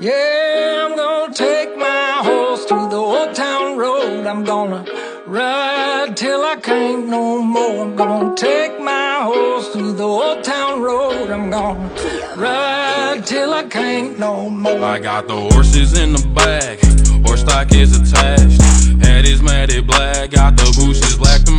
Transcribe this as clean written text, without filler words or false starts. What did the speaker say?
Yeah, I'm gonna take my horse to the old town road. I'm gonna ride till I can't no more. I'm gonna take my horse to the old town road. I'm gonna ride till I can't no more. I got the horses in the back, horse stock is attached. Head is matted black, got the bushes black to